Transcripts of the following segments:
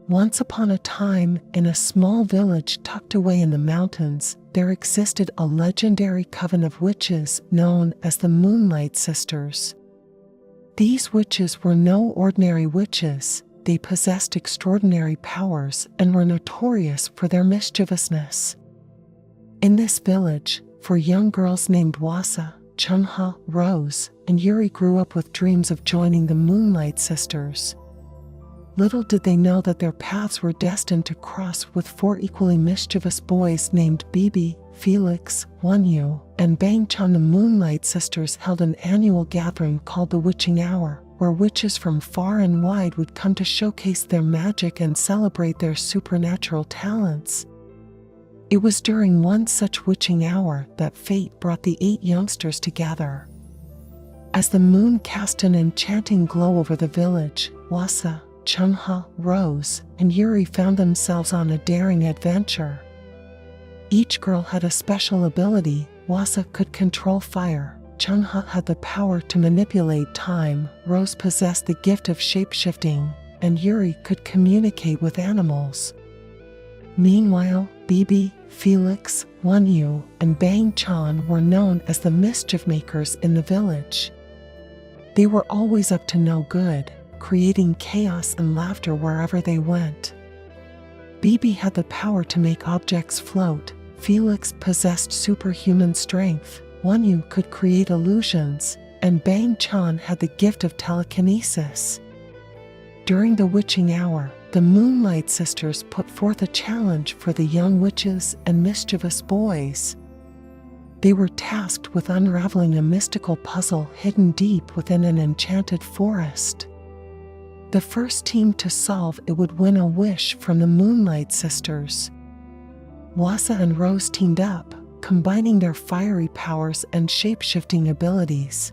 Once upon a time, in a small village tucked away in the mountains, there existed a legendary coven of witches known as the Moonlight Sisters. These witches were no ordinary witches. They possessed extraordinary powers and were notorious for their mischievousness. In this village, 4 young girls named Wasa, Chungha, Rose, and Yuri grew up with dreams of joining the Moonlight Sisters. Little did they know that their paths were destined to cross with 4 equally mischievous boys named Bibi, Felix, Wonyu, and Bangchan. The Moonlight Sisters held an annual gathering called the Witching Hour, where witches from far and wide would come to showcase their magic and celebrate their supernatural talents. It was during one such witching hour that fate brought the 8 youngsters together. As the moon cast an enchanting glow over the village, Wasa, Chungha, Rose, and Yuri found themselves on a daring adventure. Each girl had a special ability. Wasa could control fire, Chungha had the power to manipulate time, Rose possessed the gift of shape-shifting, and Yuri could communicate with animals. Meanwhile, Bibi, Felix, Wonyu, and Bangchan were known as the mischief makers in the village. They were always up to no good, creating chaos and laughter wherever they went. Bibi had the power to make objects float, Felix possessed superhuman strength, Wonyu could create illusions, and Bangchan had the gift of telekinesis. During the witching hour, the Moonlight Sisters put forth a challenge for the young witches and mischievous boys. They were tasked with unraveling a mystical puzzle hidden deep within an enchanted forest. The first team to solve it would win a wish from the Moonlight Sisters. Wasa and Rose teamed up, combining their fiery powers and shape-shifting abilities.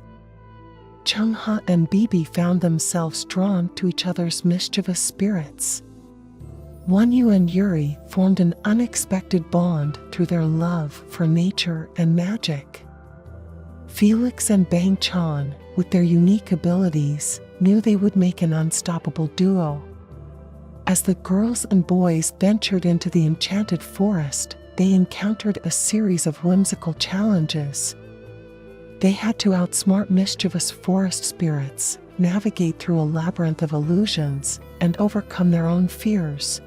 Chungha and Bibi found themselves drawn to each other's mischievous spirits. Wonyu and Yuri formed an unexpected bond through their love for nature and magic. Felix and Bangchan, with their unique abilities, knew they would make an unstoppable duo. As the girls and boys ventured into the enchanted forest, they encountered a series of whimsical challenges. They had to outsmart mischievous forest spirits, navigate through a labyrinth of illusions, and overcome their own fears.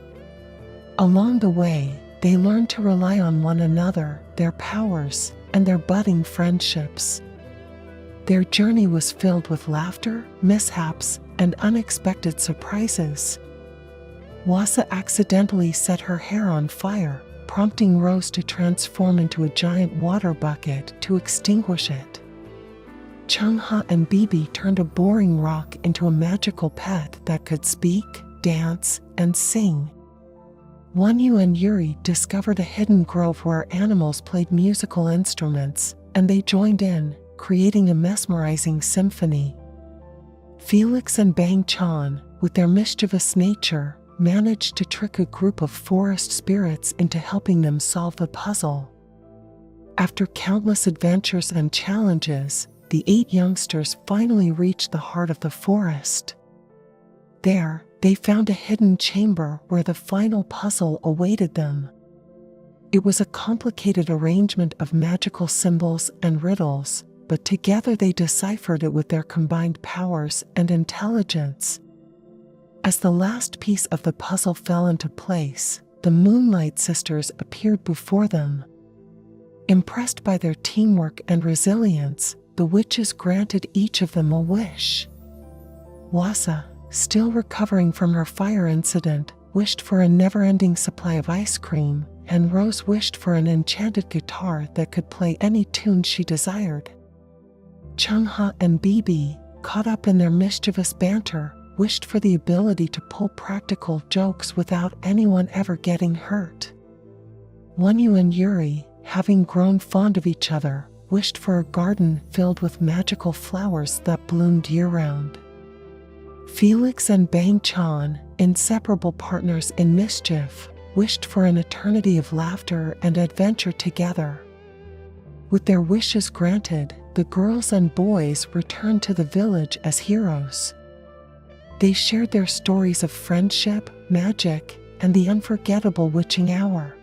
Along the way, they learned to rely on one another, their powers, and their budding friendships. Their journey was filled with laughter, mishaps, and unexpected surprises. Wasa accidentally set her hair on fire, prompting Rose to transform into a giant water bucket to extinguish it. Chungha and Bibi turned a boring rock into a magical pet that could speak, dance, and sing. Wonyu and Yuri discovered a hidden grove where animals played musical instruments, and they joined in, creating a mesmerizing symphony. Felix and Bangchan, with their mischievous nature, managed to trick a group of forest spirits into helping them solve the puzzle. After countless adventures and challenges, the 8 youngsters finally reached the heart of the forest. There, they found a hidden chamber where the final puzzle awaited them. It was a complicated arrangement of magical symbols and riddles, but together they deciphered it with their combined powers and intelligence. As the last piece of the puzzle fell into place, the Moonlight Sisters appeared before them. Impressed by their teamwork and resilience, the witches granted each of them a wish. Wasa, still recovering from her fire incident, wished for a never-ending supply of ice cream, and Rose wished for an enchanted guitar that could play any tune she desired. Chungha and Bibi, caught up in their mischievous banter, wished for the ability to pull practical jokes without anyone ever getting hurt. Wonyu and Yuri, having grown fond of each other, wished for a garden filled with magical flowers that bloomed year-round. Felix and Bangchan, inseparable partners in mischief, wished for an eternity of laughter and adventure together. With their wishes granted, the girls and boys returned to the village as heroes. They shared their stories of friendship, magic, and the unforgettable witching hour.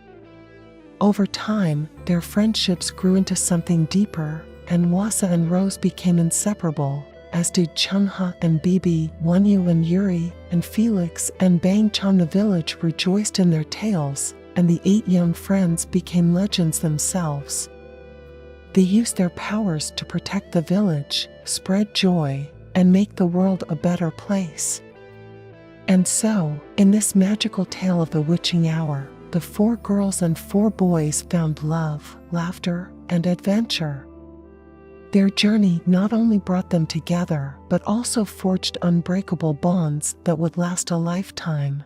Over time, their friendships grew into something deeper, and Wasa and Rose became inseparable, as did Chungha and Bibi, Wanyu and Yuri, and Felix and Bangchon. The village rejoiced in their tales, and the 8 young friends became legends themselves. They used their powers to protect the village, spread joy, and make the world a better place. And so, in this magical tale of the witching hour, the 4 girls and 4 boys found love, laughter, and adventure. Their journey not only brought them together, but also forged unbreakable bonds that would last a lifetime.